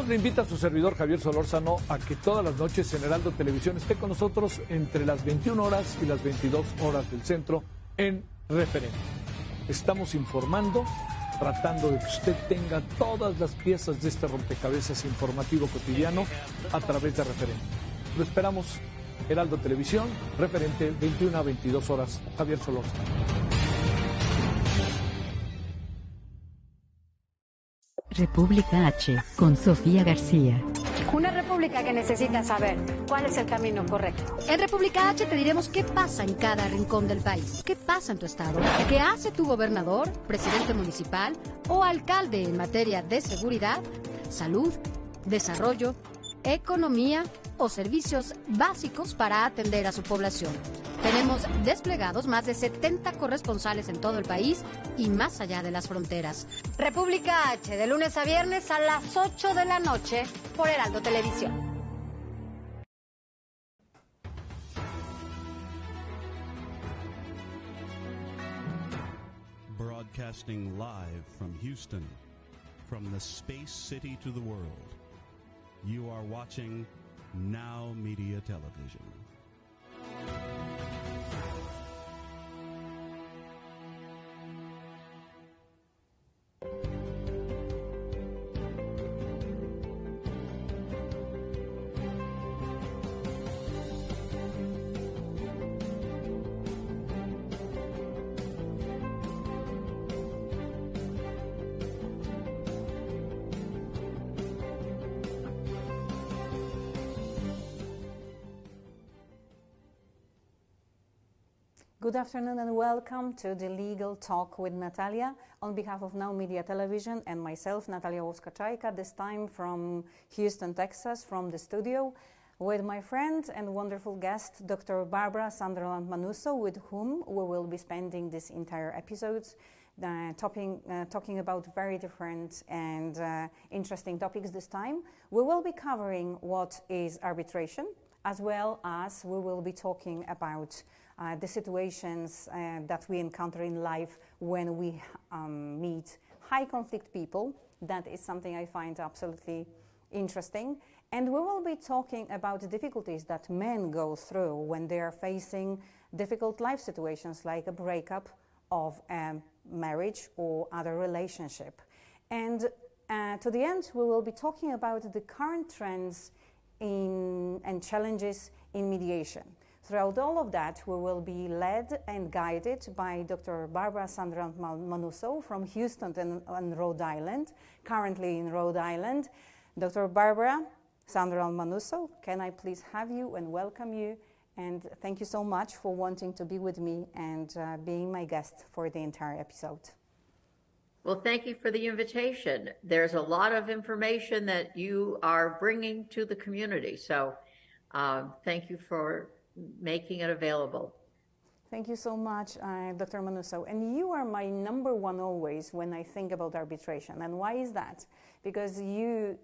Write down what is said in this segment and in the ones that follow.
Le invita a su servidor Javier Solórzano a que todas las noches en Heraldo Televisión esté con nosotros entre las 21 horas y las 22 horas del centro en Referente. Estamos informando, tratando de que usted tenga todas las piezas de este rompecabezas informativo cotidiano a través de Referente. Lo esperamos, Heraldo Televisión, Referente, 21 a 22 horas. Javier Solórzano. República H, con Sofía García. Una república que necesita saber cuál es el camino correcto. En República H te diremos qué pasa en cada rincón del país. ¿Qué pasa en tu estado? ¿Qué hace tu gobernador, presidente municipal o alcalde en materia de seguridad, salud, desarrollo, economía o servicios básicos para atender a su población? Tenemos desplegados más de 70 corresponsales en todo el país y más allá de las fronteras. República H, de lunes a viernes a las 8 de la noche por Heraldo Televisión. Broadcasting live from Houston, from the space city to the world. You are watching NowMedia Television. Good afternoon and welcome to the Legal Talk with Natalia on behalf of NowMedia Television and myself, Natalia Oskachajka, this time from Houston, Texas, from the studio, with my friend and wonderful guest, Dr. Barbara Sunderland-Manuso, with whom we will be spending this entire episode talking about very different and interesting topics this time. We will be covering what is arbitration, as well as we will be talking about the situations that we encounter in life when we meet high conflict people. That is something I find absolutely interesting. And we will be talking about the difficulties that men go through when they are facing difficult life situations like a breakup of a marriage or other relationship. And to the end, we will be talking about the current trends and challenges in mediation. Throughout all of that, we will be led and guided by Dr. Barbara Sunderland-Manuso from Houston and Rhode Island, currently in Rhode Island. Dr. Barbara Sunderland-Manuso, can I please have you and welcome you? And thank you so much for wanting to be with me and being my guest for the entire episode. Well, thank you for the invitation. There's a lot of information that you are bringing to the community. So thank you for making it available. Thank you so much, Dr. Manuso. And you are my number one always when I think about arbitration. And why is that? Because you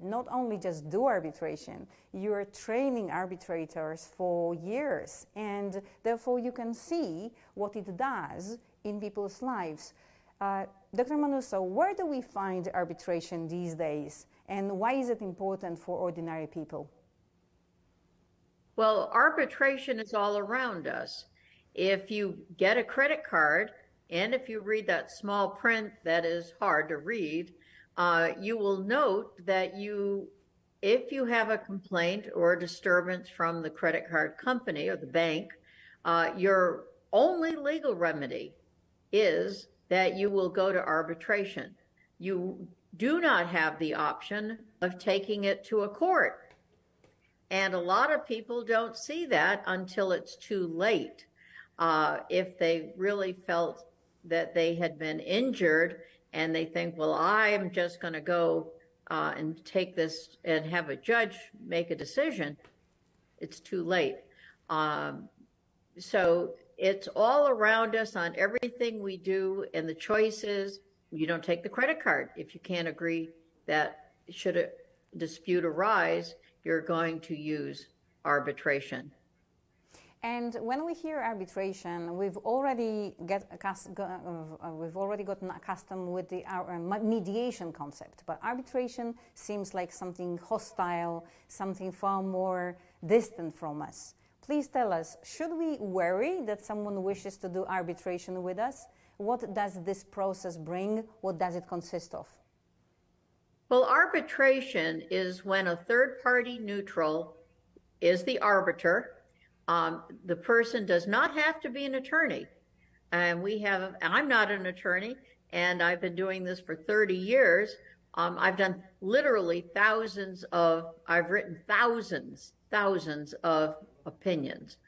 not only just do arbitration, you are training arbitrators for years. And therefore you can see what it does in people's lives. Dr. Manuso, where do we find arbitration these days? And why is it important for ordinary people? Well, arbitration is all around us. If you get a credit card, and if you read that small print that is hard to read, you will note that if you have a complaint or a disturbance from the credit card company or the bank, your only legal remedy is that you will go to arbitration. You do not have the option of taking it to a court. And a lot of people don't see that until it's too late. If they really felt that they had been injured and they think, well, I'm just going to go and take this and have a judge make a decision, it's too late. So it's all around us on everything we do, and the choice is you don't take the credit card if you can't agree that should a dispute arise, you're going to use arbitration. And when we hear arbitration, we've already gotten accustomed with the mediation concept. But arbitration seems like something hostile, something far more distant from us. Please tell us, should we worry that someone wishes to do arbitration with us? What does this process bring? What does it consist of? Well, arbitration is when a third-party neutral is the arbiter. The person does not have to be an attorney. And I'm not an attorney, and I've been doing this for 30 years. I've done literally I've written thousands of opinions,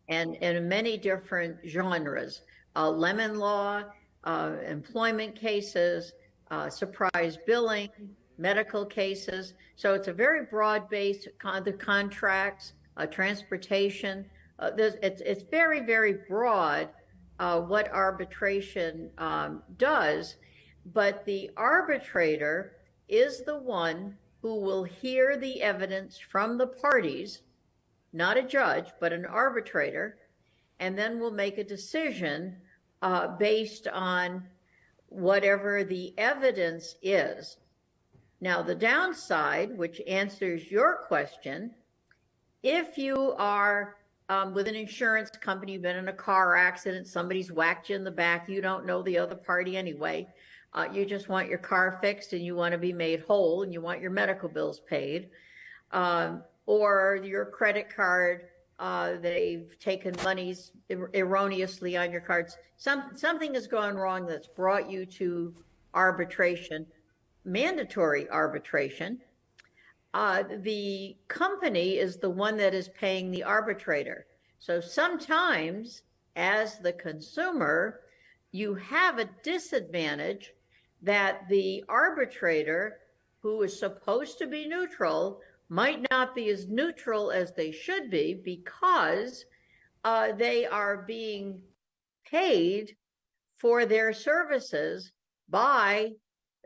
and in many different genres, lemon law, employment cases, surprise billing, medical cases. So it's a very broad-based the contracts, transportation. It's very, very broad what arbitration does, but the arbitrator is the one who will hear the evidence from the parties, not a judge, but an arbitrator, and then will make a decision based on whatever the evidence is. Now, the downside, which answers your question, if you are with an insurance company, you've been in a car accident, somebody's whacked you in the back, you don't know the other party anyway, you just want your car fixed and you want to be made whole and you want your medical bills paid, or your credit card, they've taken monies erroneously on your cards. Something has gone wrong that's brought you to arbitration, mandatory arbitration. The company is the one that is paying the arbitrator. So sometimes, as the consumer, you have a disadvantage that the arbitrator, who is supposed to be neutral, might not be as neutral as they should be because they are being paid for their services by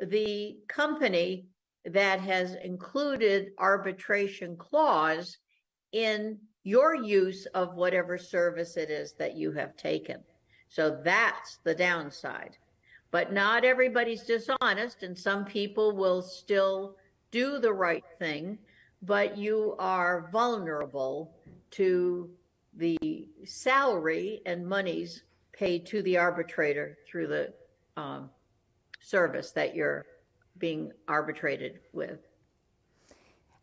the company that has included arbitration clause in your use of whatever service it is that you have taken. So that's the downside. But not everybody's dishonest, and some people will still do the right thing, but you are vulnerable to the salary and monies paid to the arbitrator through the service that you're being arbitrated with.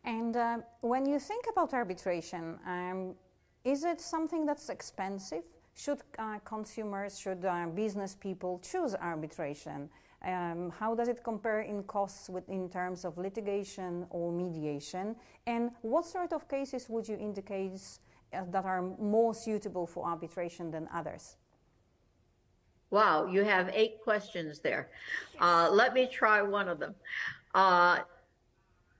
And when you think about arbitration, is it something that's expensive? Should consumers, should business people choose arbitration? How does it compare in costs in terms of litigation or mediation? And what sort of cases would you indicate that are more suitable for arbitration than others? Wow, you have 8 questions there. Let me try one of them.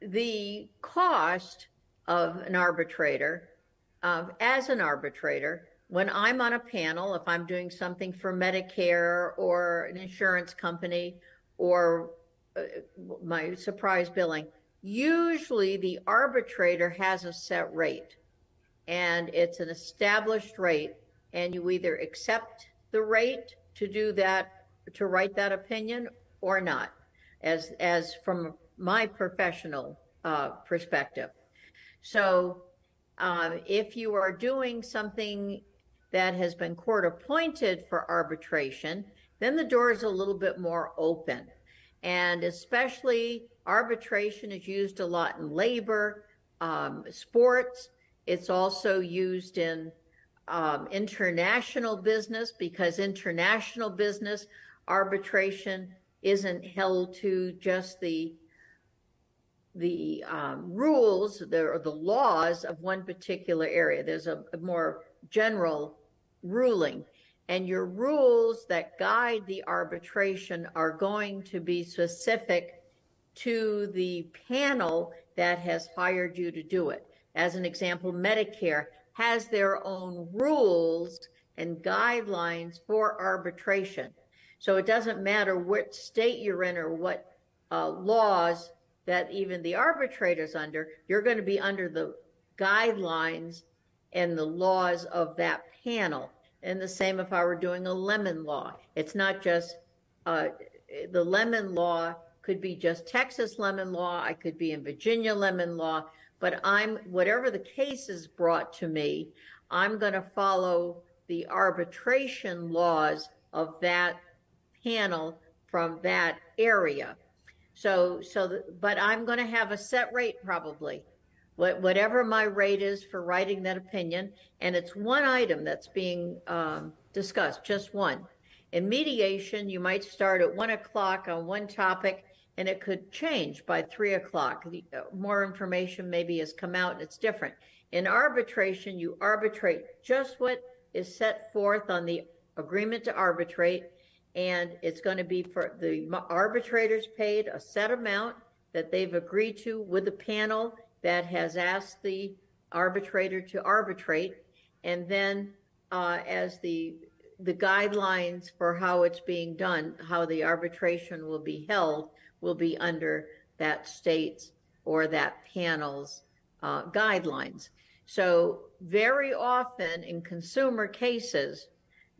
The cost of an arbitrator, as an arbitrator, when I'm on a panel, if I'm doing something for Medicare or an insurance company or my surprise billing, usually the arbitrator has a set rate, and it's an established rate, and you either accept the rate to do that, to write that opinion, or not, as from my professional perspective. So if you are doing something that has been court appointed for arbitration, then the door is a little bit more open. And especially arbitration is used a lot in labor, sports. It's also used in international business, because international business arbitration isn't held to just the rules or the laws of one particular area. There's a more general ruling, and your rules that guide the arbitration are going to be specific to the panel that has hired you to do it. As an example, Medicare has their own rules and guidelines for arbitration. So it doesn't matter what state you're in or what laws that even the arbitrator's under, you're going to be under the guidelines and the laws of that panel. And the same if I were doing a lemon law. It's not just the lemon law could be just Texas lemon law. I could be in Virginia lemon law, but whatever the case is brought to me, I'm going to follow the arbitration laws of that panel from that area. But I'm going to have a set rate probably, whatever my rate is for writing that opinion. And it's one item that's being discussed, just one. In mediation, you might start at 1 o'clock on one topic, and it could change by 3 o'clock. More information maybe has come out and it's different. In arbitration, you arbitrate just what is set forth on the agreement to arbitrate, and it's going to be for the arbitrators paid a set amount that they've agreed to with the panel that has asked the arbitrator to arbitrate, and then as the guidelines for how it's being done, how the arbitration will be held, will be under that state's or that panel's guidelines. So very often in consumer cases,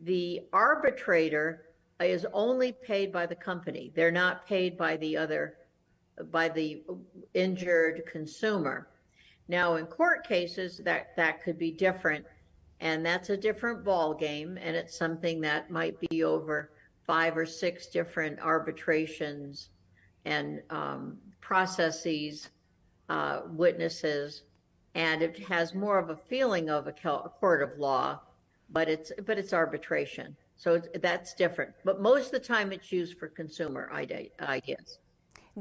the arbitrator is only paid by the company. They're not paid by the injured consumer. Now in court cases, that could be different, and that's a different ball game, and it's something that might be over 5 or 6 different arbitrations and processes, witnesses, and it has more of a feeling of a court of law, but it's arbitration. So that's different. But most of the time it's used for consumer ideas.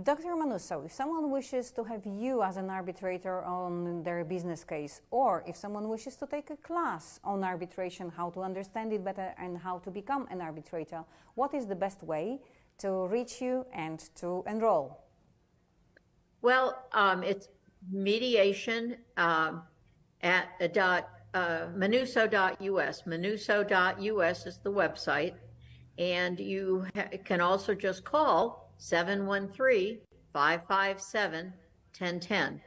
Dr. Manuso, if someone wishes to have you as an arbitrator on their business case, or if someone wishes to take a class on arbitration, how to understand it better and how to become an arbitrator, what is the best way to reach you and to enroll? Well, it's mediation at Manuso.us. Manuso.us is the website, and you can also just call 713-557-1010,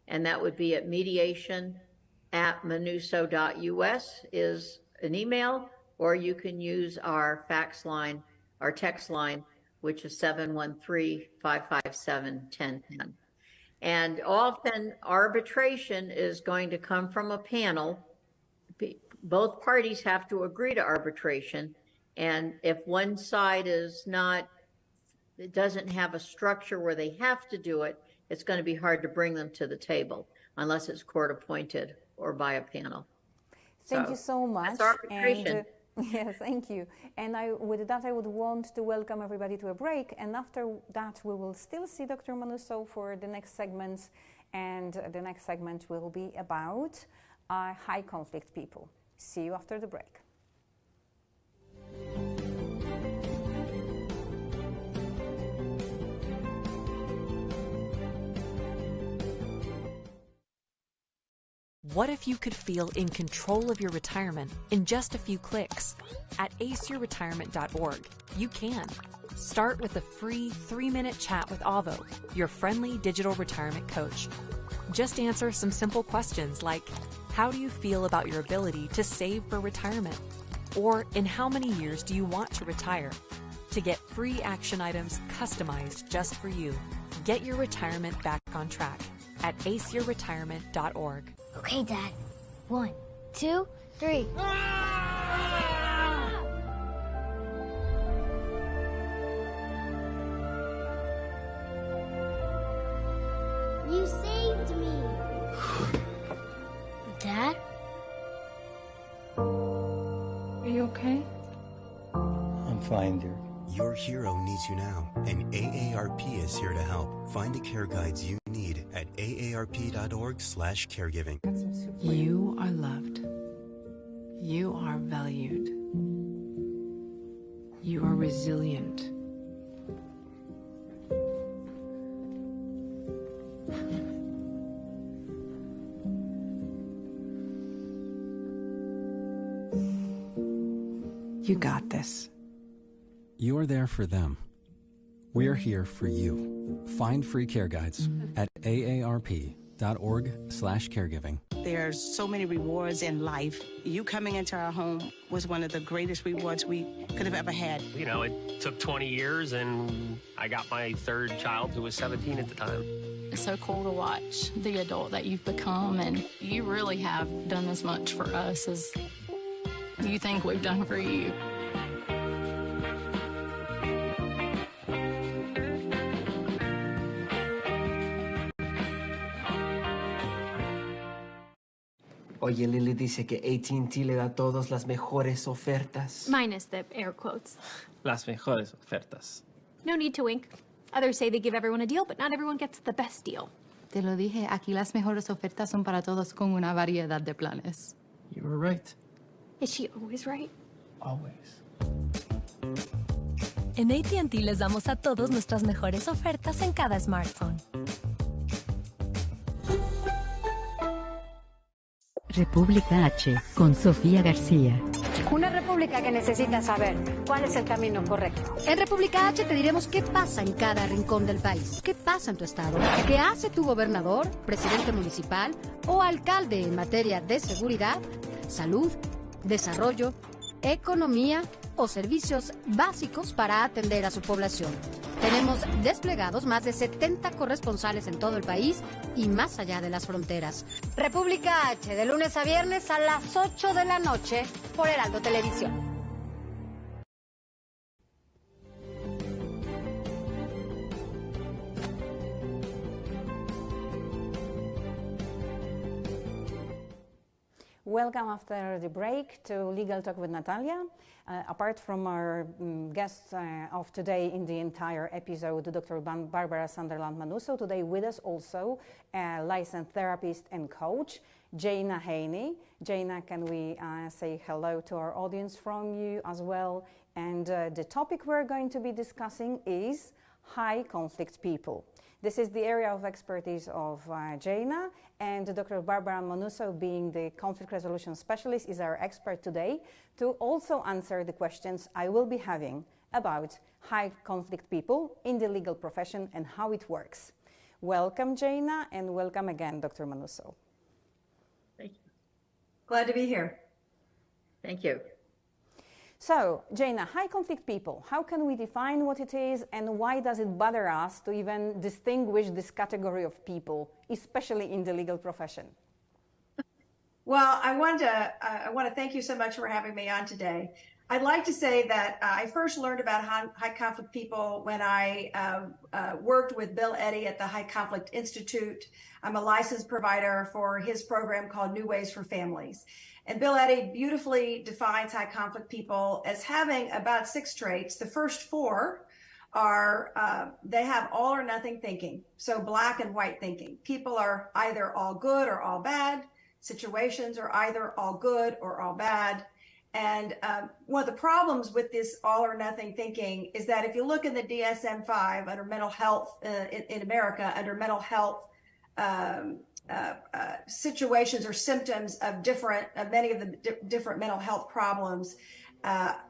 and that would be at mediation@manuso.us is an email, or you can use our fax line, our text line, which is 713-557-1010. And often arbitration is going to come from a panel. Both parties have to agree to arbitration, and if one side it doesn't have a structure where they have to do it, it's going to be hard to bring them to the table unless it's court appointed or by a panel. Thank you so much. That's arbitration. Yes, thank you. And with that, I would want to welcome everybody to a break. And after that, we will still see Dr. Manuso for the next segments. And the next segment will be about high conflict people. See you after the break. What if you could feel in control of your retirement in just a few clicks? At aceyourretirement.org, you can. Start with a free 3-minute chat with Avo, your friendly digital retirement coach. Just answer some simple questions like, how do you feel about your ability to save for retirement? Or in how many years do you want to retire? To get free action items customized just for you. Get your retirement back on track at aceyourretirement.org. Okay, Dad. 1, 2, 3. You saved me. Dad? Are you okay? I'm fine, dear. Your hero needs you now, and AARP is here to help. Find the care guides you need at aarp.org/caregiving. You are loved. You are valued. You are resilient. You got this. You're there for them. We're here for you. Find free care guides at aarp.org/caregiving. There's so many rewards in life. You coming into our home was one of the greatest rewards we could have ever had. You know, it took 20 years, and I got my third child, who was 17 at the time. It's so cool to watch the adult that you've become, and you really have done as much for us as you think we've done for you. Oye, Lily dice que AT&T le da a todos las mejores ofertas. Minus the air quotes. Las mejores ofertas. No need to wink. Others say they give everyone a deal, but not everyone gets the best deal. Te lo dije, aquí las mejores ofertas son para todos con una variedad de planes. You were right. Is she always right? Always. En AT&T les damos a todos nuestras mejores ofertas en cada smartphone. República H, con Sofía García. Una república que necesita saber cuál es el camino correcto. En República H te diremos qué pasa en cada rincón del país. ¿Qué pasa en tu estado? ¿Qué hace tu gobernador, presidente municipal o alcalde en materia de seguridad, salud, desarrollo, economía o servicios básicos para atender a su población? Tenemos desplegados más de 70 corresponsales en todo el país y más allá de las fronteras. República H, de lunes a viernes a las 8 de la noche por Heraldo Televisión. Welcome after the break to Legal Talk with Natalia. Apart from our guests of today in the entire episode, Dr. Barbara Sunderland-Manuso, today with us also a licensed therapist and coach, Jaina Haney. Jaina, can we say hello to our audience from you as well? And the topic we're going to be discussing is high conflict people. This is the area of expertise of Jaina, and Dr. Barbara Manuso, being the conflict resolution specialist, is our expert today to also answer the questions I will be having about high conflict people in the legal profession and how it works. Welcome, Jaina, and welcome again, Dr. Manuso. Thank you. Glad to be here. Thank you. So, Jaina, high conflict people, how can we define what it is and why does it bother us to even distinguish this category of people, especially in the legal profession? Well, I want to thank you so much for having me on today. I'd like to say that I first learned about high conflict people when I worked with Bill Eddy at the High Conflict Institute. I'm a licensed provider for his program called New Ways for Families. And Bill Eddy beautifully defines high conflict people as having about 6 traits. The first 4 are they have all or nothing thinking, so black and white thinking. People are either all good or all bad. Situations are either all good or all bad. And one of the problems with this all or nothing thinking is that if you look in the DSM-5 under mental health in America, under mental health situations or symptoms of many of the different mental health problems,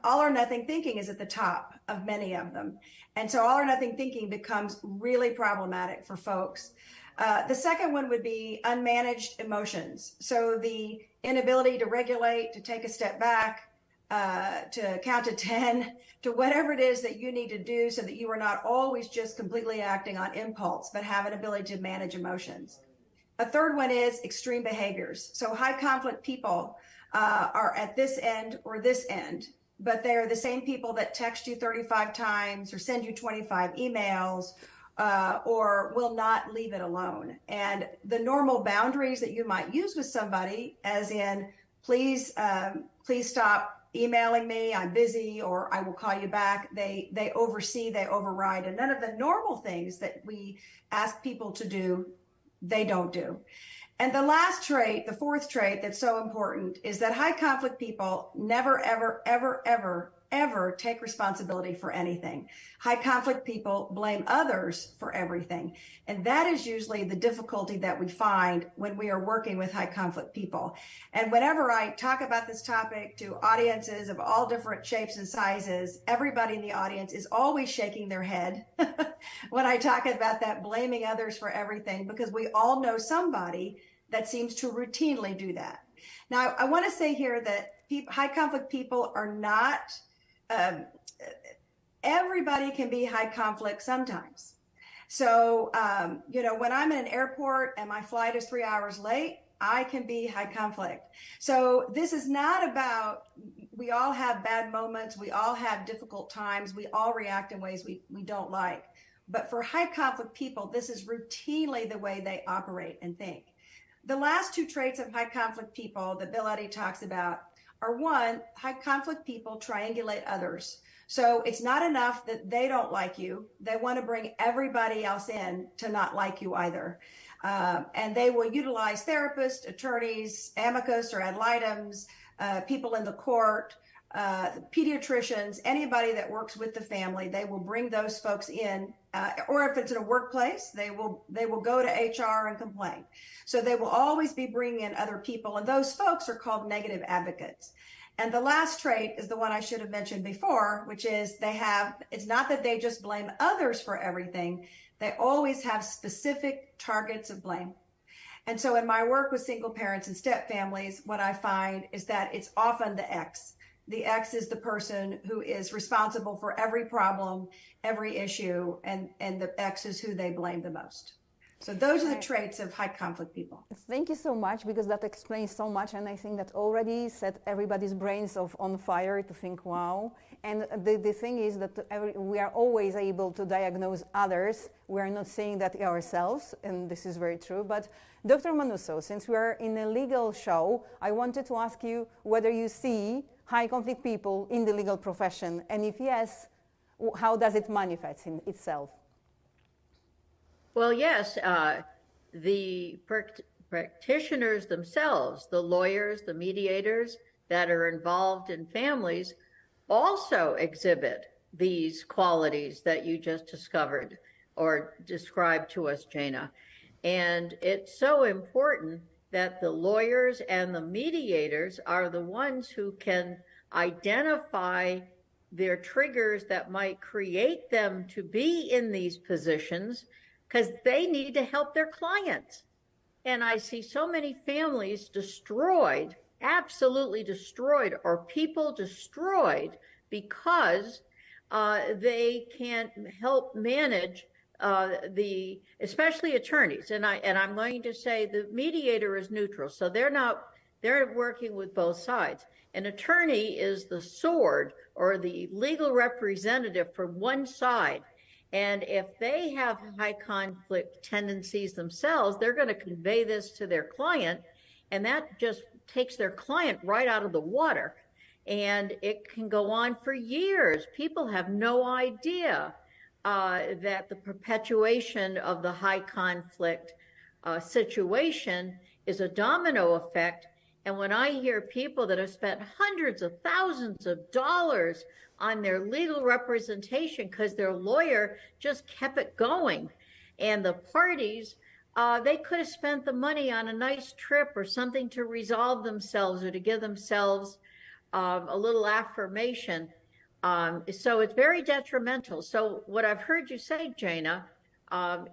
all or nothing thinking is at the top of many of them. And so all or nothing thinking becomes really problematic for folks. The second one would be unmanaged emotions. So the inability to regulate, to take a step back, to count to 10, to whatever it is that you need to do so that you are not always just completely acting on impulse, but have an ability to manage emotions. A third one is extreme behaviors. So high conflict people are at this end or this end, but they are the same people that text you 35 times or send you 25 emails or will not leave it alone. And the normal boundaries that you might use with somebody, as in, please stop emailing me, I'm busy, or I will call you back, they oversee, they override. And none of the normal things that we ask people to do, they don't do. And the last trait, the fourth trait that's so important, is that high conflict people never, ever, ever, ever, ever take responsibility for anything. High conflict people blame others for everything. And that is usually the difficulty that we find when we are working with high conflict people. And whenever I talk about this topic to audiences of all different shapes and sizes, everybody in the audience is always shaking their head when I talk about that blaming others for everything, because we all know somebody that seems to routinely do that. Now, I want to say here that high conflict people are not, everybody can be high conflict sometimes. So, you know, when I'm in an airport and my flight is 3 hours late, I can be high conflict. So this is not about, we all have bad moments, we all have difficult times, we all react in ways we don't like. But for high conflict people, this is routinely the way they operate and think. The last two traits of high conflict people that Bill Eddy talks about are, one, high conflict people triangulate others. So it's not enough that they don't like you. They want to bring everybody else in to not like you either. And they will utilize therapists, attorneys, amicus or ad litems, people in the court, pediatricians, anybody that works with the family. They will bring those folks in, or if it's in a workplace, they will go to HR and complain. So they will always be bringing in other people, and those folks are called negative advocates. And the last trait is the one I should have mentioned before, which is it's not that they just blame others for everything. They always have specific targets of blame. And so in my work with single parents and step families, what I find is that it's often the ex. The ex is the person who is responsible for every problem, every issue, and the ex is who they blame the most. So those are the traits of high conflict people. Thank you so much, because that explains so much, and I think that already set everybody's brains on fire to think, wow. And the thing is that we are always able to diagnose others. We are not saying that ourselves, and this is very true. But Dr. Manousso, since we are in a legal show, I wanted to ask you whether you see high conflict people in the legal profession, and if yes, how does it manifest in itself? Well, yes, the practitioners themselves, the lawyers, the mediators that are involved in families also exhibit these qualities that you just discovered or described to us, Jana. And it's so important that the lawyers and the mediators are the ones who can identify their triggers that might create them to be in these positions, because they need to help their clients. And I see so many families destroyed, absolutely destroyed, or people destroyed because they can't help manage especially attorneys. And I'm going to say the mediator is neutral, so they're working with both sides. An attorney is the sword or the legal representative for one side. And if they have high conflict tendencies themselves, they're going to convey this to their client, and that just takes their client right out of the water. And it can go on for years. People have no idea that the perpetuation of the high conflict situation is a domino effect. And when I hear people that have spent hundreds of thousands of dollars on their legal representation because their lawyer just kept it going, and the parties, they could have spent the money on a nice trip or something to resolve themselves or to give themselves a little affirmation. So it's very detrimental. So what I've heard you say, Jana,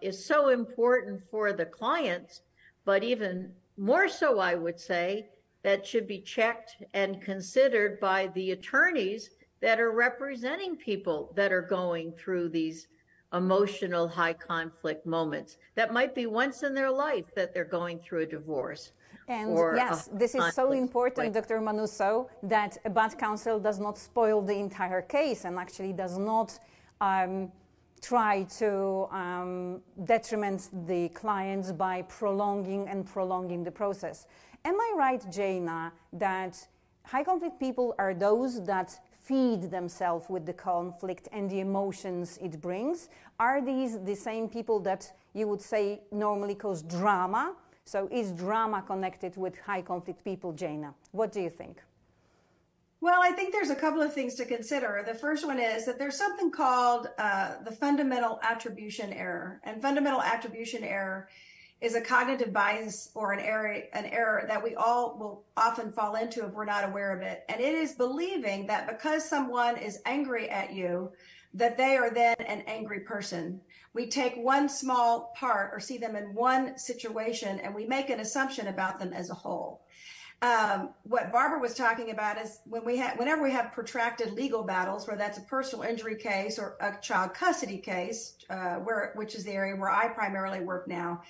is so important for the clients, but even more so, I would say, that should be checked and considered by the attorneys that are representing people that are going through these emotional high conflict moments that might be once in their life that they're going through a divorce. And yes, this is so important, Dr. Manousso, that a bad counsel does not spoil the entire case and actually does not try to detriment the clients by prolonging the process. Am I right, Jana, that high conflict people are those that feed themselves with the conflict and the emotions it brings? Are these the same people that you would say normally cause drama? So is drama connected with high conflict people, Jana? What do you think? Well, I think there's a couple of things to consider. The first one is that there's something called the fundamental attribution error. And fundamental attribution error is a cognitive bias or an error that we all will often fall into if we're not aware of it. And it is believing that because someone is angry at you, that they are then an angry person. We take one small part or see them in one situation and we make an assumption about them as a whole. What Barbara was talking about is whenever we have protracted legal battles, where that's a personal injury case or a child custody case, which is the area where I primarily work now,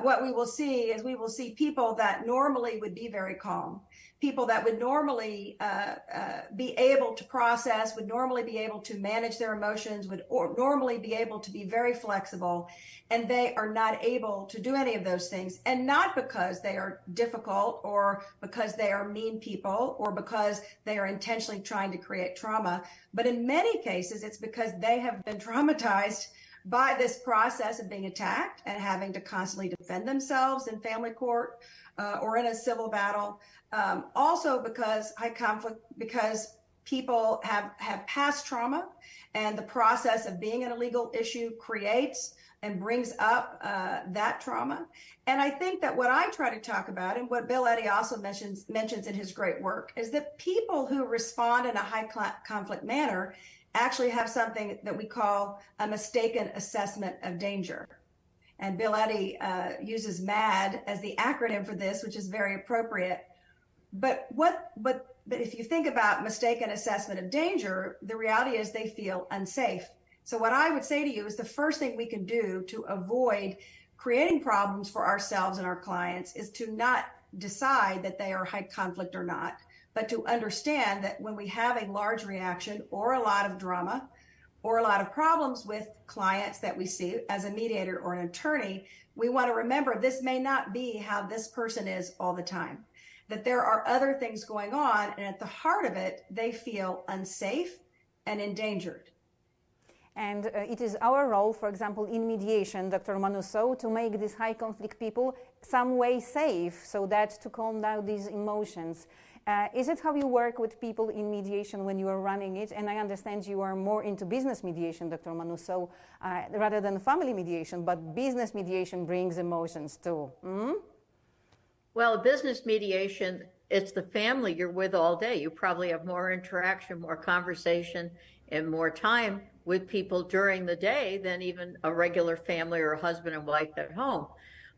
what we will see is we will see people that normally would be very calm, people that would normally be able to process, would normally be able to manage their emotions, would normally be able to be very flexible, and they are not able to do any of those things. And not because they are difficult or because they are mean people or because they are intentionally trying to create trauma, but in many cases it's because they have been traumatized by this process of being attacked and having to constantly defend themselves in family court or in a civil battle. Also because high conflict, because people have past trauma, and the process of being in a legal issue creates and brings up that trauma. And I think that what I try to talk about, and what Bill Eddy also mentions in his great work, is that people who respond in a high conflict manner actually have something that we call a mistaken assessment of danger. And Bill Eddy uses MAD as the acronym for this, which is very appropriate. But if you think about mistaken assessment of danger, the reality is they feel unsafe. So what I would say to you is the first thing we can do to avoid creating problems for ourselves and our clients is to not decide that they are high conflict or not, but to understand that when we have a large reaction or a lot of drama or a lot of problems with clients that we see as a mediator or an attorney, we want to remember this may not be how this person is all the time, that there are other things going on, and at the heart of it, they feel unsafe and endangered. And it is our role, for example, in mediation, Dr. Manusseau, to make these high conflict people some way safe, so that to calm down these emotions. Is it how you work with people in mediation when you are running it? And I understand you are more into business mediation, Dr. Manusseau, rather than family mediation, but business mediation brings emotions too. Mm? Well, business mediation, it's the family you're with all day. You probably have more interaction, more conversation, and more time with people during the day than even a regular family or a husband and wife at home.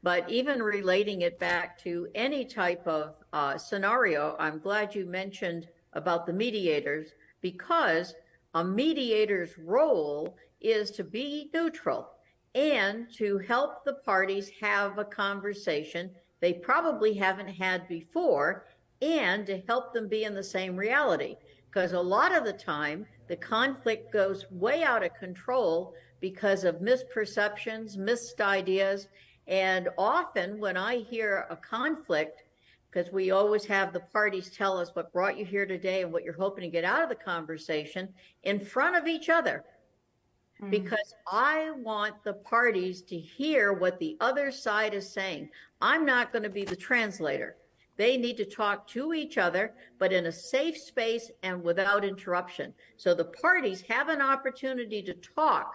But even relating it back to any type of scenario, I'm glad you mentioned about the mediators, because a mediator's role is to be neutral and to help the parties have a conversation they probably haven't had before, and to help them be in the same reality. Because a lot of the time, the conflict goes way out of control because of misperceptions, missed ideas. And often when I hear a conflict, because we always have the parties tell us what brought you here today and what you're hoping to get out of the conversation in front of each other. Because I want the parties to hear what the other side is saying. I'm not going to be the translator. They need to talk to each other, but in a safe space and without interruption. So the parties have an opportunity to talk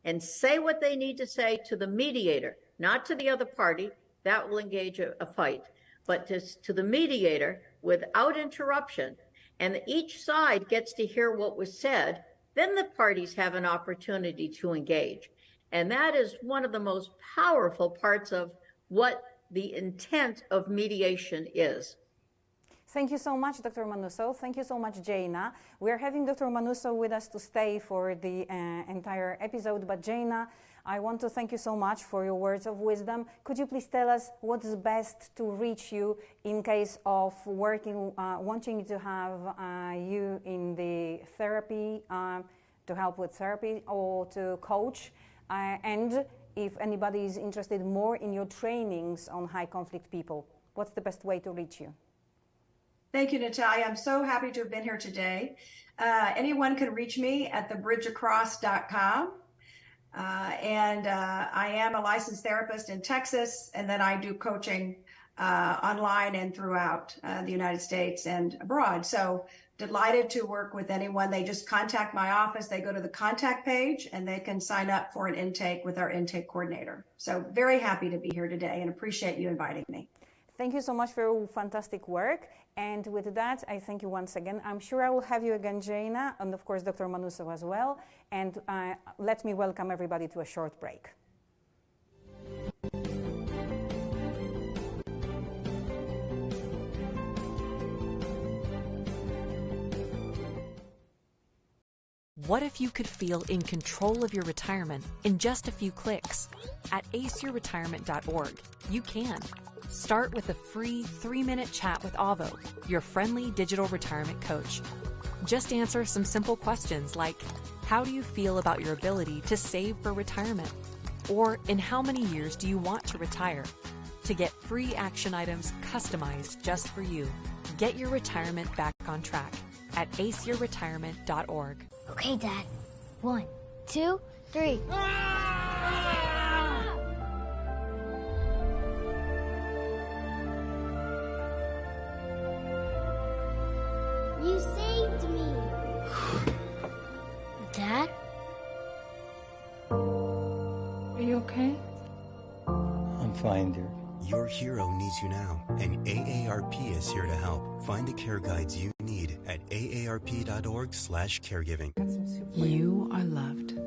and say what they need to say to the mediator, not to the other party. That will engage a fight, but to the mediator without interruption. And each side gets to hear what was said. Then the parties have an opportunity to engage. And that is one of the most powerful parts of what the intent of mediation is. Thank you so much, Dr. Manusseau. Thank you so much, Jaina. We're having Dr. Manusseau with us to stay for the entire episode. But Jaina, I want to thank you so much for your words of wisdom. Could you please tell us what's best to reach you in case of wanting to have you in the therapy, to help with therapy or to coach? And if anybody is interested more in your trainings on high conflict people, what's the best way to reach you? Thank you, Natalia. I'm so happy to have been here today. Anyone can reach me at thebridgeacross.com. I am a licensed therapist in Texas, and then I do coaching online and throughout the United States and abroad. So delighted to work with anyone. They just contact my office. They go to the contact page and they can sign up for an intake with our intake coordinator. So very happy to be here today and appreciate you inviting me. Thank you so much for your fantastic work. And with that, I thank you once again. I'm sure I will have you again, Jaina, and of course, Dr. Manuso as well. And let me welcome everybody to a short break. What if you could feel in control of your retirement in just a few clicks? At aceyourretirement.org, you can. Start with a free 3-minute chat with Avo, your friendly digital retirement coach. Just answer some simple questions like, how do you feel about your ability to save for retirement? Or in how many years do you want to retire? To get free action items customized just for you. Get your retirement back on track at aceyourretirement.org. Okay, Dad. 1, 2, 3. You saved me. Dad? Are you okay? I'm fine, dear. Your hero needs you now, and AARP is here to help. Find the care guides you need at aarp.org/caregiving. You are loved.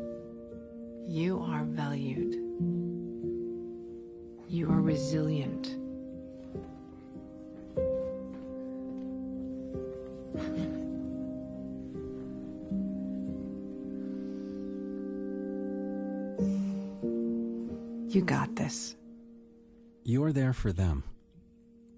You are valued. You are resilient. You got this. You're there for them.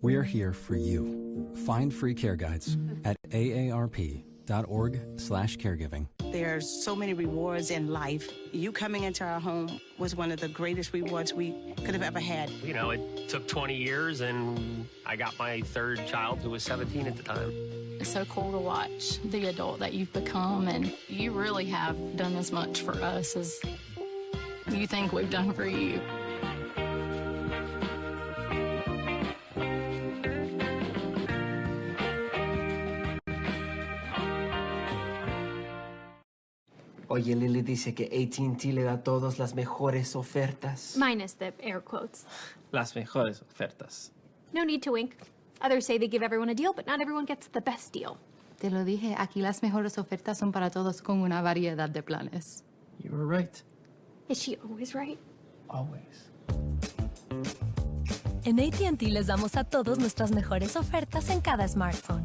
We're here for you. Find free care guides at aarp.org/caregiving. There's so many rewards in life. You coming into our home was one of the greatest rewards we could have ever had. You know, it took 20 years, and I got my third child who was 17 at the time. It's so cool to watch the adult that you've become, and you really have done as much for us as you think we've done for you. Oye, Lily dice que AT&T le da a todos las mejores ofertas. Minus the air quotes. Las mejores ofertas. No need to wink. Others say they give everyone a deal, but not everyone gets the best deal. Te lo dije, aquí las mejores ofertas son para todos con una variedad de planes. You were right. Is she always right? Always. En AT&T les damos a todos nuestras mejores ofertas en cada smartphone.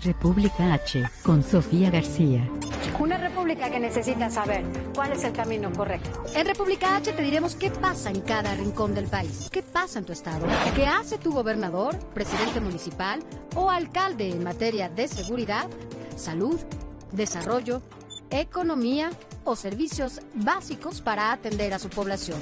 República H, con Sofía García. Una república que necesita saber cuál es el camino correcto. En República H te diremos qué pasa en cada rincón del país. ¿Qué pasa en tu estado? ¿Qué hace tu gobernador, presidente municipal o alcalde en materia de seguridad, salud, desarrollo, economía o servicios básicos para atender a su población?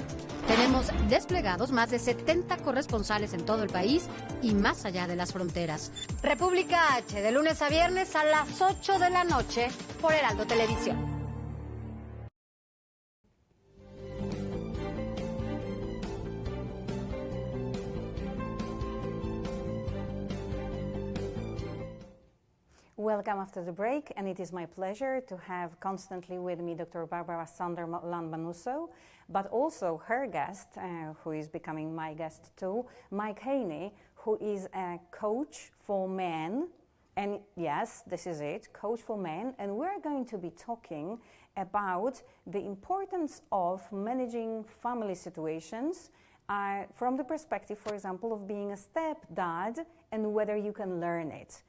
Tenemos desplegados más de 70 corresponsales en todo el país y más allá de las fronteras. República H, de lunes a viernes a las 8 de la noche por Heraldo Televisión. Welcome after the break, and it is my pleasure to have constantly with me Dr. Barbara Sunderland-Manuso, but also her guest, who is becoming my guest too, Mike Haney, who is a coach for men. And yes, this is it, coach for men. And we're going to be talking about the importance of managing family situations from the perspective, for example, of being a stepdad and whether you can learn it.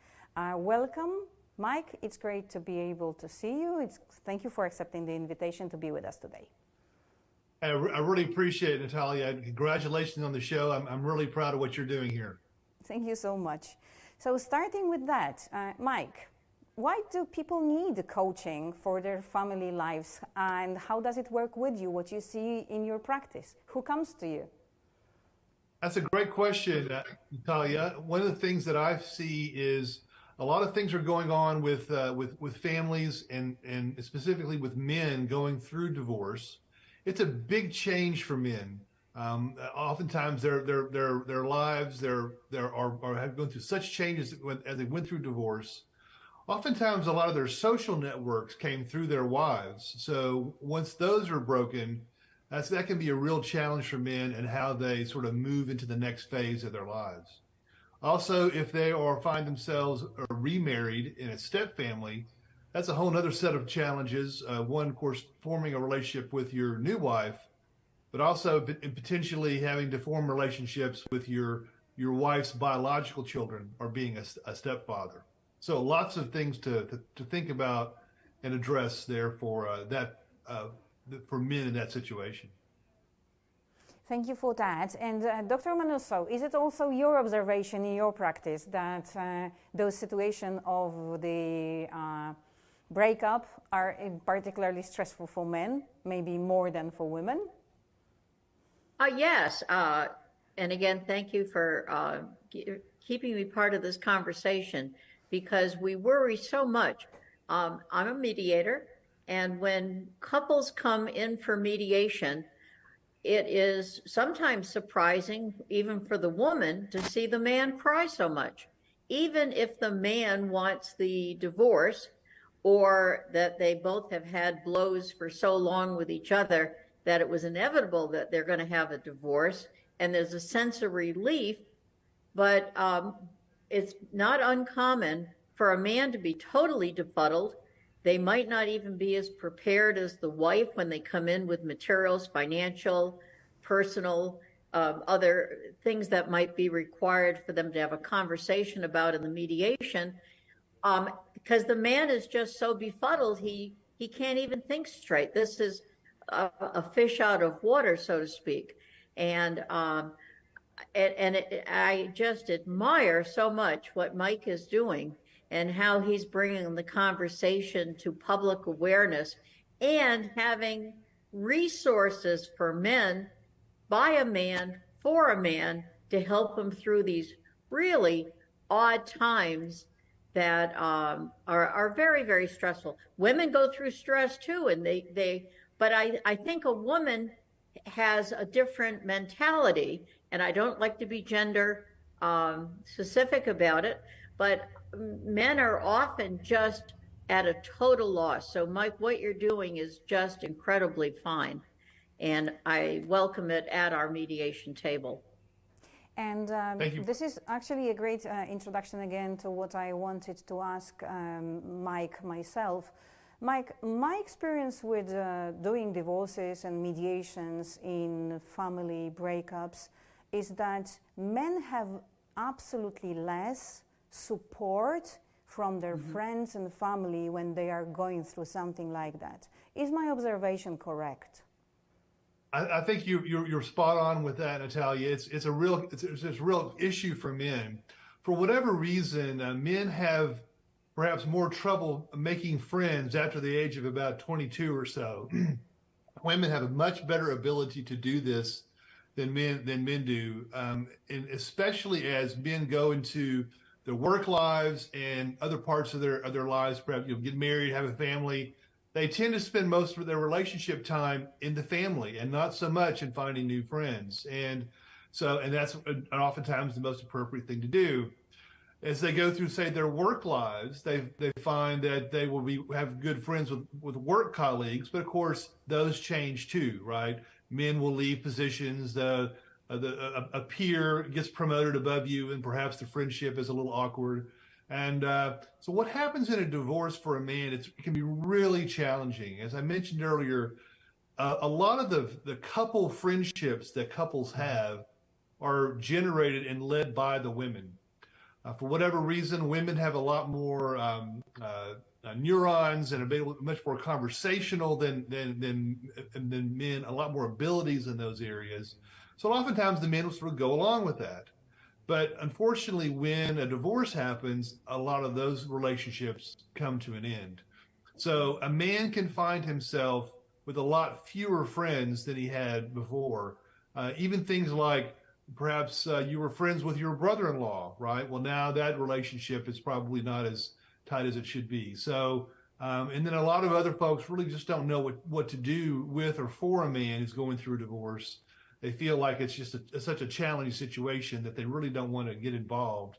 Welcome, Mike. It's great to be able to see you. Thank you for accepting the invitation to be with us today. I really appreciate it, Natalia. Congratulations on the show. I'm really proud of what you're doing here. Thank you so much. So starting with that, Mike, why do people need coaching for their family lives, and how does it work with you, what you see in your practice? Who comes to you? That's a great question, Natalia. One of the things that I see is a lot of things are going on with families and specifically with men going through divorce. It's a big change for men. Oftentimes their lives are have gone through such changes as they went through divorce. Oftentimes a lot of their social networks came through their wives. So once those are broken, That can be a real challenge for men and how they sort of move into the next phase of their lives. Also, if they find themselves remarried in a step family, that's a whole other set of challenges. One, of course, forming a relationship with your new wife, but also potentially having to form relationships with your wife's biological children or being a stepfather. So lots of things to think about and address there for for men in that situation. Thank you for that. And Dr. Manusov, is it also your observation in your practice that those situations of the breakup are particularly stressful for men, maybe more than for women? Yes. And again, thank you for keeping me part of this conversation, because we worry so much. I'm a mediator, and when couples come in for mediation, it is sometimes surprising, even for the woman, to see the man cry so much. Even if the man wants the divorce, or that they both have had blows for so long with each other that it was inevitable that they're going to have a divorce, and there's a sense of relief, but it's not uncommon for a man to be totally befuddled. They might not even be as prepared as the wife when they come in with materials, financial, personal, other things that might be required for them to have a conversation about in the mediation, because the man is just so befuddled, he can't even think straight. This is a fish out of water, so to speak. And I just admire so much what Mike is doing and how he's bringing the conversation to public awareness and having resources for men, by a man, for a man, to help them through these really odd times that are very, very stressful. Women go through stress too, and but I think a woman has a different mentality, and I don't like to be gender specific about it, but men are often just at a total loss. So Mike, what you're doing is just incredibly fine, and I welcome it at our mediation table. And this is actually a great introduction again to what I wanted to ask Mike myself. Mike, my experience with doing divorces and mediations in family breakups is that men have absolutely less support from their friends and family when they are going through something like that. Is my observation correct? I think you're spot on with that, Natalia. It's a real issue for men. For whatever reason, men have perhaps more trouble making friends after the age of about 22 or so. Women have a much better ability to do this than men do, and especially as men go into their work lives and other parts of their lives, perhaps get married, have a family. They tend to spend most of their relationship time in the family and not so much in finding new friends. And that's oftentimes the most appropriate thing to do. As they go through, say, their work lives, they find that they will have good friends with work colleagues, but of course those change too, right? Men will leave positions, a peer gets promoted above you, and perhaps the friendship is a little awkward. And so what happens in a divorce for a man, it can be really challenging. As I mentioned earlier, a lot of the couple friendships that couples have are generated and led by the women. For whatever reason, women have a lot more neurons and are much more conversational than men, a lot more abilities in those areas. So oftentimes the men will sort of go along with that. But unfortunately, when a divorce happens, a lot of those relationships come to an end. So a man can find himself with a lot fewer friends than he had before. Even things like perhaps you were friends with your brother-in-law, right? Well, now that relationship is probably not as tight as it should be. So, and then a lot of other folks really just don't know what to do with or for a man who's going through a divorce. They feel like it's just such a challenging situation that they really don't want to get involved.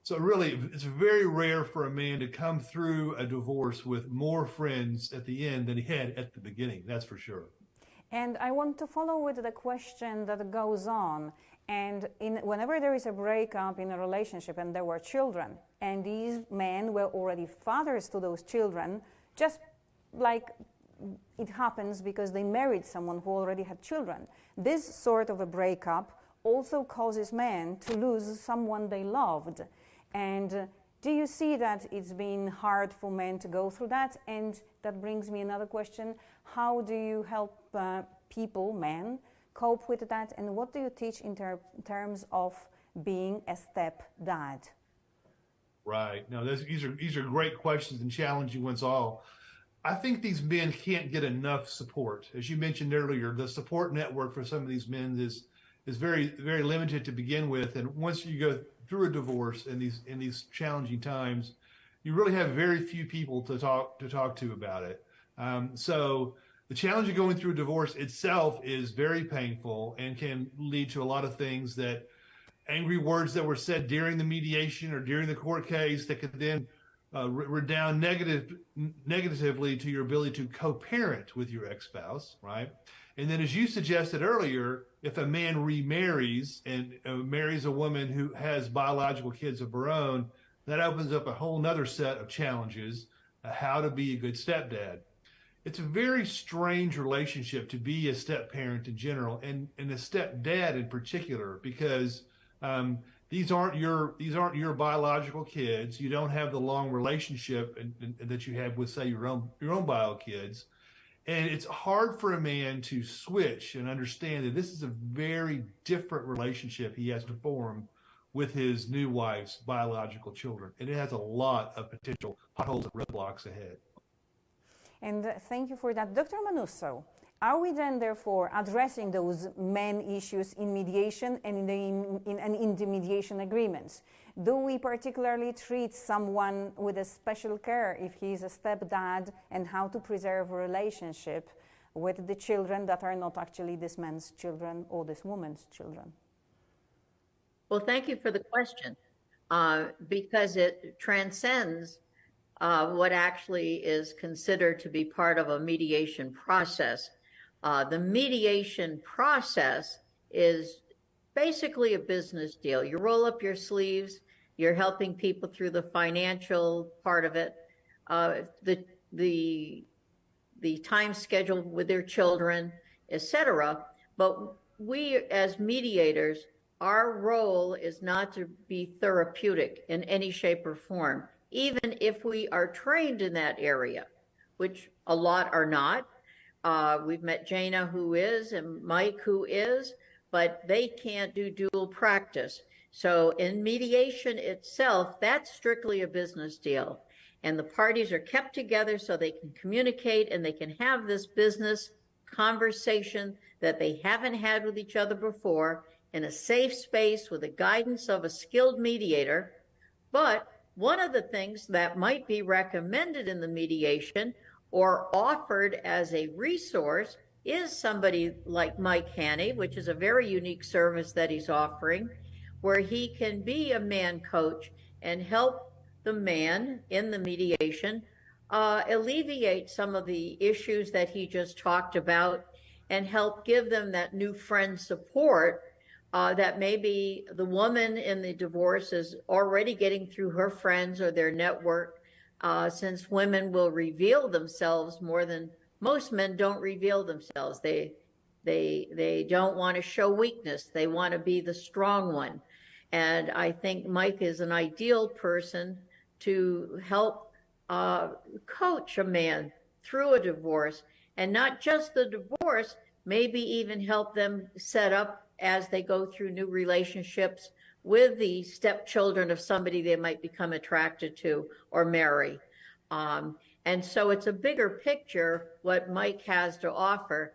So really, it's very rare for a man to come through a divorce with more friends at the end than he had at the beginning. That's for sure. And I want to follow with the question that goes on. And whenever there is a breakup in a relationship and there were children, and these men were already fathers to those children, just like it happens because they married someone who already had children. This sort of a breakup also causes men to lose someone they loved. And do you see that it's been hard for men to go through that? And that brings me another question. How do you help people, men, cope with that? And what do you teach in terms of being a stepdad? Right. No, these are great questions and challenging ones all. I think these men can't get enough support. As you mentioned earlier, the support network for some of these men is very, very limited to begin with. And once you go through a divorce in these challenging times, you really have very few people to talk to about it. So the challenge of going through a divorce itself is very painful and can lead to a lot of things, that angry words that were said during the mediation or during the court case that could then redound negatively to your ability to co-parent with your ex-spouse, right? And then, as you suggested earlier, if a man remarries and marries a woman who has biological kids of her own, that opens up a whole nother set of challenges, how to be a good stepdad. It's a very strange relationship to be a step-parent in general, and a stepdad in particular, because these aren't your biological kids. You don't have the long relationship that you have with, say, your own bio kids. And it's hard for a man to switch and understand that this is a very different relationship he has to form with his new wife's biological children. And it has a lot of potential potholes and roadblocks ahead. And thank you for that. Dr. Manusso, are we then therefore addressing those men issues in mediation and in the mediation agreements? Do we particularly treat someone with a special care if he's a stepdad, and how to preserve a relationship with the children that are not actually this man's children or this woman's children? Well, thank you for the question, because it transcends what actually is considered to be part of a mediation process. The mediation process is basically a business deal. You roll up your sleeves, you're helping people through the financial part of it, the time schedule with their children, etc. But we as mediators, our role is not to be therapeutic in any shape or form, even if we are trained in that area, which a lot are not. We've met Jana, who is, and Mike, who is, but they can't do dual practice. So in mediation itself, that's strictly a business deal. And the parties are kept together so they can communicate and they can have this business conversation that they haven't had with each other before, in a safe space with the guidance of a skilled mediator. But one of the things that might be recommended in the mediation or offered as a resource is somebody like Mike Haney, which is a very unique service that he's offering, where he can be a man coach and help the man in the mediation alleviate some of the issues that he just talked about, and help give them that new friend support that maybe the woman in the divorce is already getting through her friends or their network, since women will reveal themselves more than most men don't reveal themselves. They don't want to show weakness. They want to be the strong one. And I think Mike is an ideal person to help coach a man through a divorce, and not just the divorce, maybe even help them set up as they go through new relationships with the stepchildren of somebody they might become attracted to or marry. And so it's a bigger picture what Mike has to offer.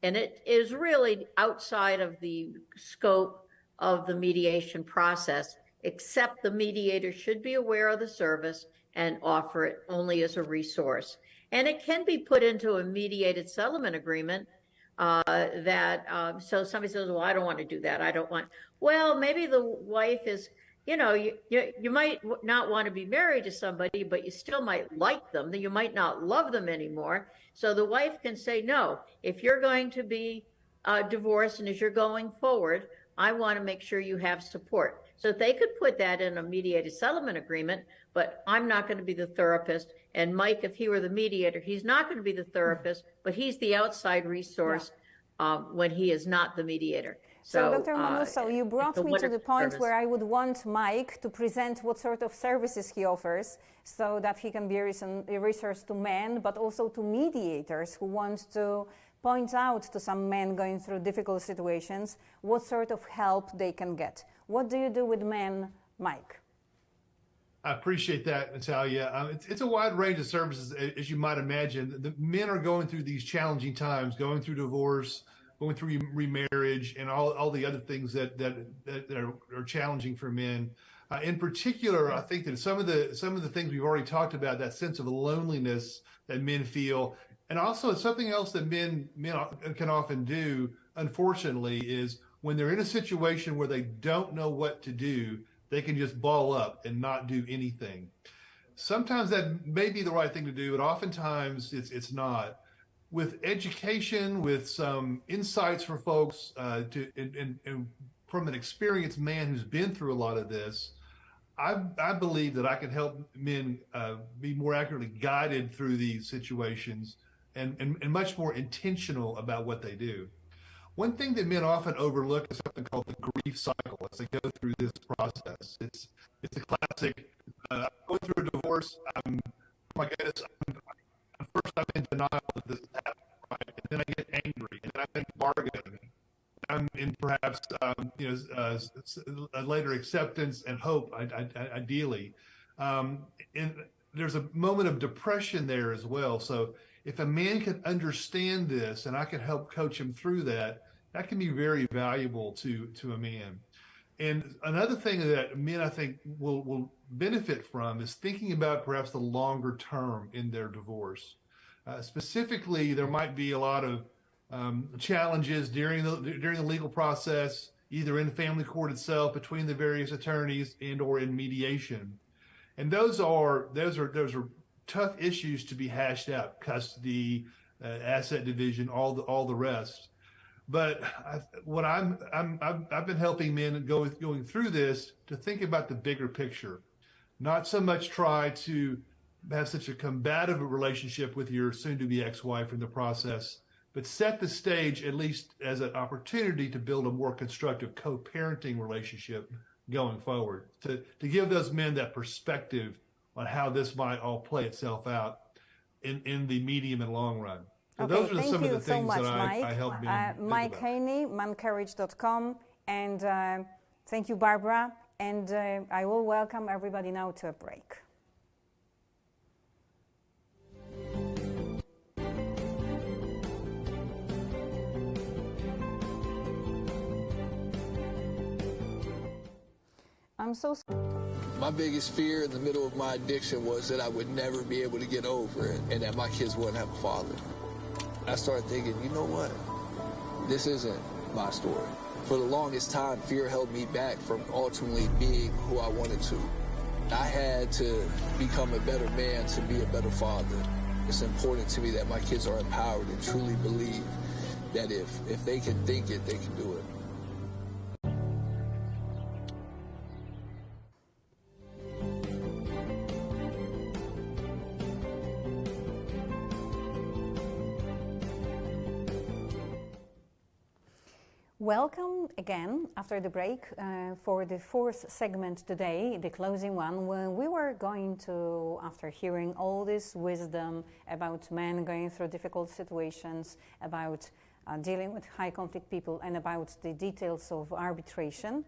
And it is really outside of the scope of the mediation process, except the mediator should be aware of the service and offer it only as a resource. And it can be put into a mediated settlement agreement so somebody says, well, I don't want to do that. I don't want, well, maybe the wife you might not want to be married to somebody, but you still might like them. You might not love them anymore. So the wife can say, no, if you're going to be divorced and as you're going forward, I want to make sure you have support. So they could put that in a mediated settlement agreement, but I'm not going to be the therapist. And Mike, if he were the mediator, he's not going to be the therapist, but he's the outside resource when he is not the mediator. So, Dr. Manuso, you brought me to the point where I would want Mike to present what sort of services he offers so that he can be a resource to men, but also to mediators who want to point out to some men going through difficult situations what sort of help they can get. What do you do with men, Mike? I appreciate that, Natalia. It's a wide range of services, as you might imagine. The men are going through these challenging times, going through divorce, going through remarriage, and all the other things that are challenging for men. In particular, I think that some of the things we've already talked about, that sense of loneliness that men feel, and also something else that men can often do, unfortunately, is when they're in a situation where they don't know what to do, they can just ball up and not do anything. Sometimes that may be the right thing to do, but oftentimes it's not. With education, with some insights for folks, and from an experienced man who's been through a lot of this, I believe that I can help men be more accurately guided through these situations and much more intentional about what they do. One thing that men often overlook is something called the grief cycle as they go through this process. It's a classic. Going through a divorce, oh my goodness, first I'm in denial that this happened, right? And then I get angry, and then I think bargain. I'm in perhaps later acceptance and hope, ideally. And there's a moment of depression there as well. So if a man can understand this, and I can help coach him through that, that can be very valuable to a man. And another thing that men, I think, will benefit from is thinking about perhaps the longer term in their divorce. Specifically, there might be a lot of challenges during the legal process, either in family court itself, between the various attorneys, and/or in mediation. And those are tough issues to be hashed out: custody, asset division, all the rest. But I've been helping men going through this to think about the bigger picture, not so much try to have such a combative relationship with your soon-to-be ex-wife in the process, but set the stage at least as an opportunity to build a more constructive co-parenting relationship going forward, to give those men that perspective on how this might all play itself out in the medium and long run. So okay, those are some of the so things much, that I help men Mike Haney, mancourage.com, and thank you, Barbara. And I will welcome everybody now to a break. I'm so sorry. My biggest fear in the middle of my addiction was that I would never be able to get over it and that my kids wouldn't have a father. I started thinking, you know what? This isn't my story. For the longest time, fear held me back from ultimately being who I wanted to. I had to become a better man to be a better father. It's important to me that my kids are empowered and truly believe that if they can think it, they can do it. Welcome again after the break for the fourth segment today, the closing one, when we were going to, after hearing all this wisdom about men going through difficult situations, about dealing with high conflict people, and about the details of arbitration,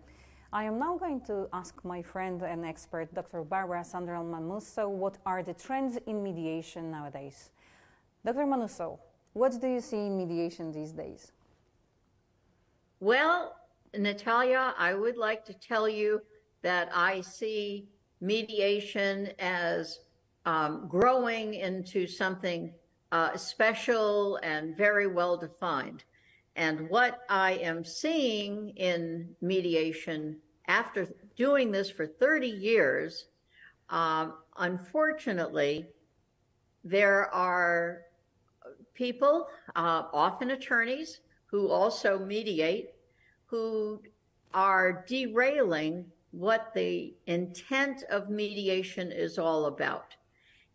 I am now going to ask my friend and expert, Dr. Barbara Sandral-Manuso, what are the trends in mediation nowadays? Dr. Manuso, what do you see in mediation these days? Well, Natalia, I would like to tell you that I see mediation as growing into something special and very well defined. And what I am seeing in mediation after doing this for 30 years, unfortunately, there are people, often attorneys, who also mediate, who are derailing what the intent of mediation is all about.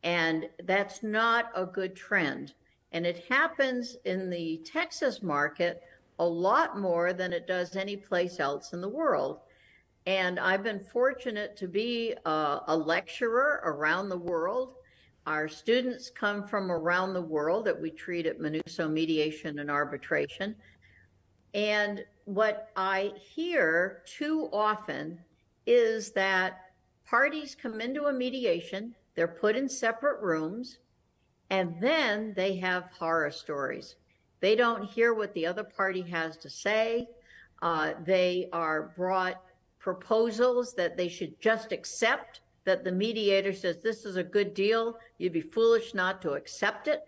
And that's not a good trend. And it happens in the Texas market a lot more than it does any place else in the world. And I've been fortunate to be a lecturer around the world. Our students come from around the world that we treat at MINUSO Mediation and Arbitration. And what I hear too often is that parties come into a mediation, they're put in separate rooms, and then they have horror stories. They don't hear what the other party has to say. They are brought proposals that they should just accept, that the mediator says, this is a good deal, you'd be foolish not to accept it.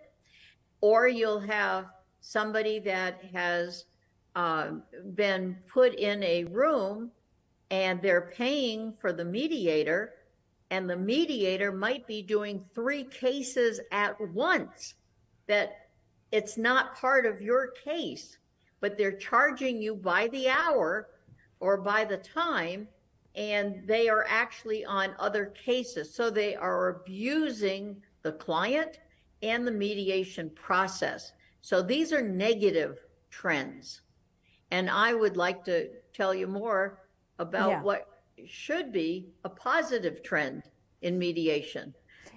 Or you'll have somebody that has been put in a room and they're paying for the mediator, and the mediator might be doing 3 cases at once, that it's not part of your case, but they're charging you by the hour or by the time, and they are actually on other cases. So they are abusing the client and the mediation process. So these are negative trends. And I would like to tell you more about what should be a positive trend in mediation.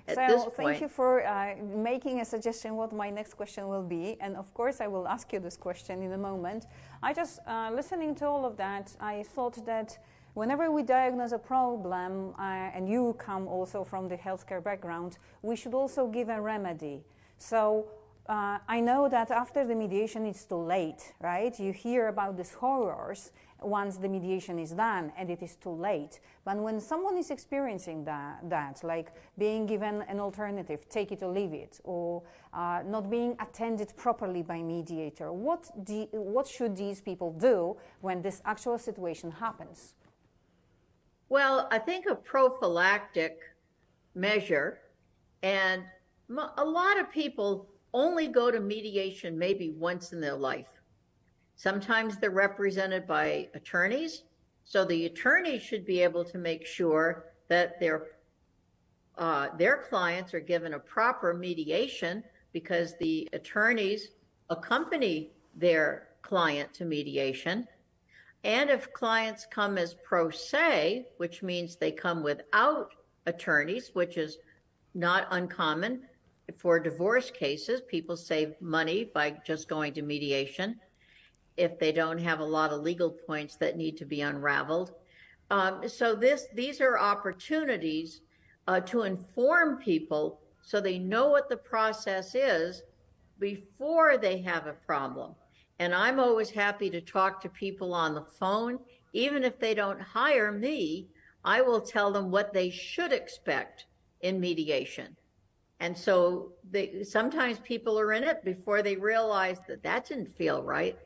Thank you for making a suggestion what my next question will be. And of course, I will ask you this question in a moment. I just, listening to all of that, I thought that whenever we diagnose a problem, and you come also from the healthcare background, we should also give a remedy. So I know that after the mediation, it's too late, right? You hear about these horrors once the mediation is done and it is too late. But when someone is experiencing that, like being given an alternative, take it or leave it, or not being attended properly by mediator, what should these people do when this actual situation happens? Well, I think a prophylactic measure, and a lot of people only go to mediation maybe once in their life. Sometimes they're represented by attorneys, so the attorneys should be able to make sure that their clients are given a proper mediation, because the attorneys accompany their client to mediation. And if clients come as pro se, which means they come without attorneys, which is not uncommon for divorce cases, people save money by just going to mediation if they don't have a lot of legal points that need to be unraveled. So these are opportunities to inform people so they know what the process is before they have a problem. And I'm always happy to talk to people on the phone. Even if they don't hire me, I will tell them what they should expect in mediation. And so sometimes people are in it before they realize that didn't feel right.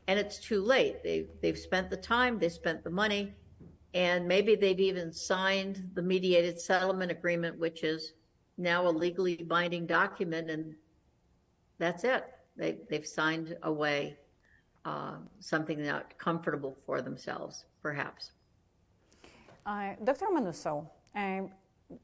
And it's too late. They've spent the time, they spent the money, and maybe they've even signed the mediated settlement agreement, which is now a legally binding document, and that's it. They've signed away something not comfortable for themselves, perhaps. Dr. Manuso,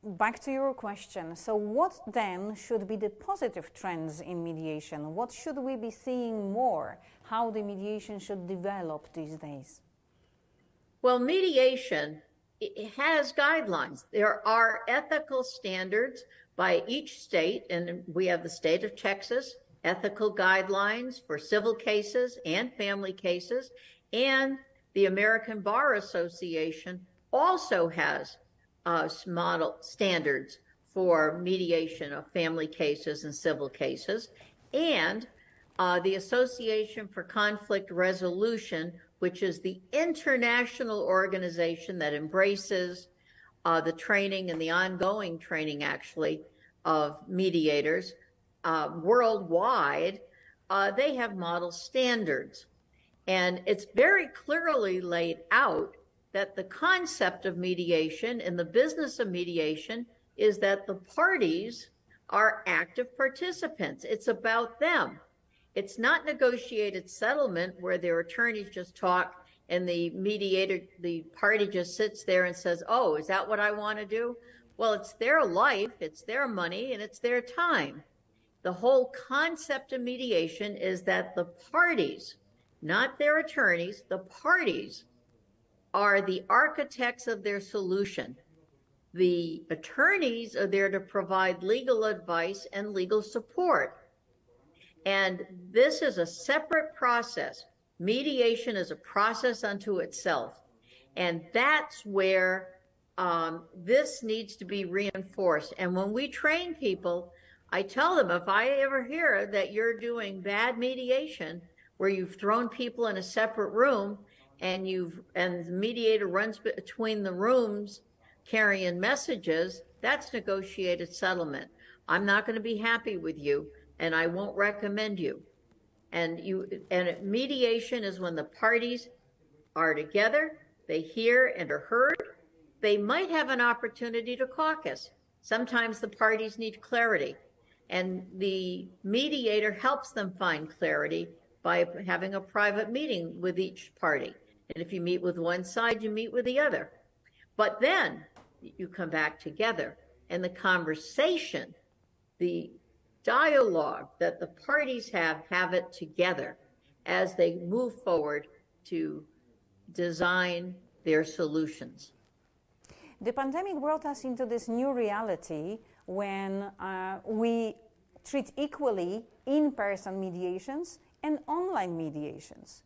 back to your question. So what then should be the positive trends in mediation? What should we be seeing more? How the mediation should develop these days? Well, mediation, it has guidelines. There are ethical standards by each state, and we have the state of Texas, ethical guidelines for civil cases and family cases, and the American Bar Association also has model standards for mediation of family cases and civil cases, and the Association for Conflict Resolution, which is the international organization that embraces the training and the ongoing training, actually, of mediators worldwide. They have model standards, and it's very clearly laid out that the concept of mediation and the business of mediation is that the parties are active participants. It's about them. It's not negotiated settlement where their attorneys just talk and the mediator, the party just sits there and says, oh, is that what I want to do? Well, it's their life, it's their money, and it's their time. The whole concept of mediation is that the parties, not their attorneys, the parties are the architects of their solution. The attorneys are there to provide legal advice and legal support. And this is a separate process. Mediation is a process unto itself. And that's where this needs to be reinforced. And when we train people, I tell them, if I ever hear that you're doing bad mediation, where you've thrown people in a separate room and the mediator runs between the rooms carrying messages, that's negotiated settlement. I'm not going to be happy with you, and I won't recommend you. And mediation is when the parties are together, they hear and are heard. They might have an opportunity to caucus. Sometimes the parties need clarity, and the mediator helps them find clarity by having a private meeting with each party. And if you meet with one side, you meet with the other. But then you come back together, and the conversation, the dialogue that the parties have it together as they move forward to design their solutions. The pandemic brought us into this new reality when we treat equally in-person mediations and online mediations.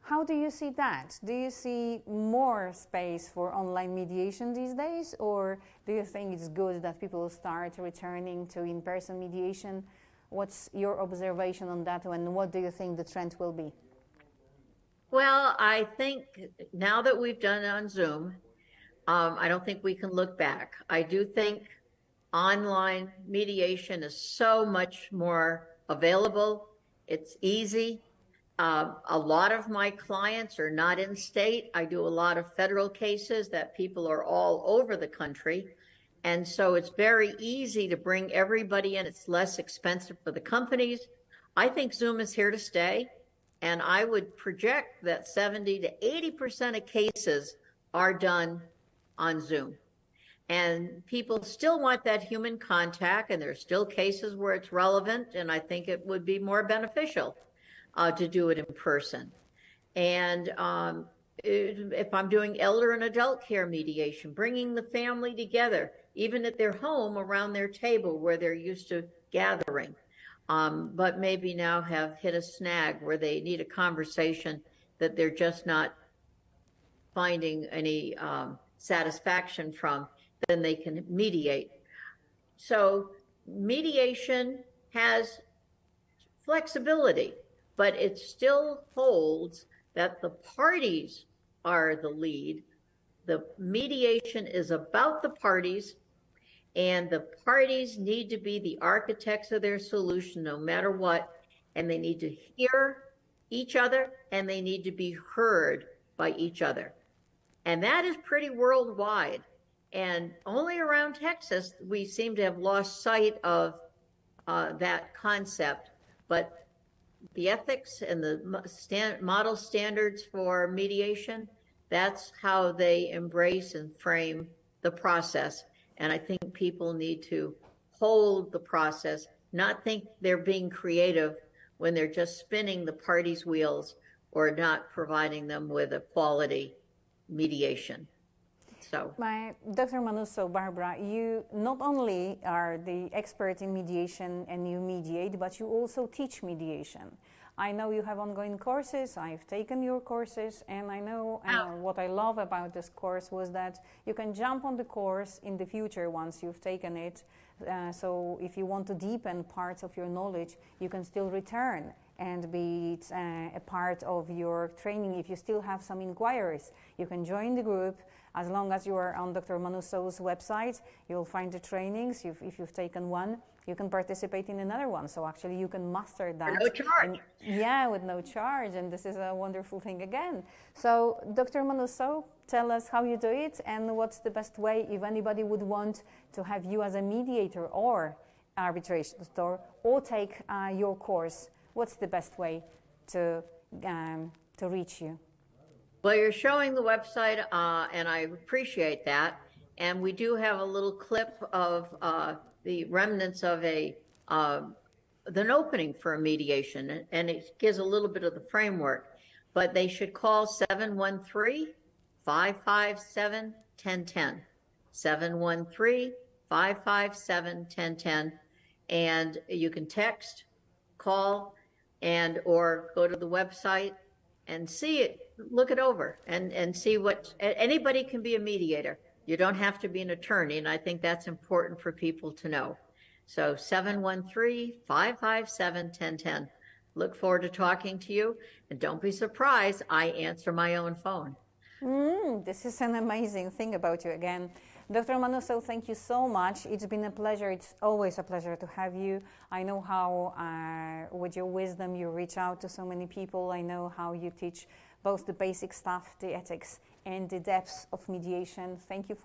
How do you see that? Do you see more space for online mediation these days, or do you think it's good that people start returning to in-person mediation? What's your observation on that, and what do you think the trend will be? Well, I think now that we've done it on Zoom, I don't think we can look back. I do think online mediation is so much more available. It's easy. A lot of my clients are not in state. I do a lot of federal cases that people are all over the country. And so it's very easy to bring everybody in. It's less expensive for the companies. I think Zoom is here to stay. And I would project that 70 to 80% of cases are done on Zoom. And people still want that human contact, and there's still cases where it's relevant, and I think it would be more beneficial to do it in person. And if I'm doing elder and adult care mediation, bringing the family together, even at their home around their table where they're used to gathering, but maybe now have hit a snag where they need a conversation that they're just not finding any satisfaction from, then they can mediate. So mediation has flexibility, but it still holds that the parties are the lead. The mediation is about the parties, and the parties need to be the architects of their solution no matter what, and they need to hear each other, and they need to be heard by each other. And that is pretty worldwide. And only around Texas, we seem to have lost sight of that concept. But the ethics and the model standards for mediation, that's how they embrace and frame the process. And I think people need to hold the process, not think they're being creative when they're just spinning the parties' wheels or not providing them with a quality mediation. So, Dr. Manuso, Barbara, you not only are the expert in mediation and you mediate, but you also teach mediation. I know you have ongoing courses, I've taken your courses, and I know what I love about this course was that you can jump on the course in the future once you've taken it. So if you want to deepen parts of your knowledge, you can still return and be it a part of your training. If you still have some inquiries, you can join the group. As long as you are on Dr. Manusov's website, you'll find the trainings. If you've taken one, you can participate in another one. So actually you can master that. For no charge. Yeah, with no charge. And this is a wonderful thing again. So Dr. Manusov, tell us how you do it and what's the best way if anybody would want to have you as a mediator or arbitrator or take your course. What's the best way to reach you? Well, you're showing the website, and I appreciate that. And we do have a little clip of the remnants of an opening for a mediation, and it gives a little bit of the framework. But they should call 713-557-1010, 713-557-1010, and you can text, call, and or go to the website and see it, look it over, and see what, anybody can be a mediator. You don't have to be an attorney, and I think that's important for people to know. So 713-557-1010. Look forward to talking to you, and don't be surprised, I answer my own phone. This is an amazing thing about you again. Dr. Manusov, thank you so much. It's been a pleasure. It's always a pleasure to have you. I know how, with your wisdom, you reach out to so many people. I know how you teach both the basic stuff, the ethics, and the depths of mediation. Thank you for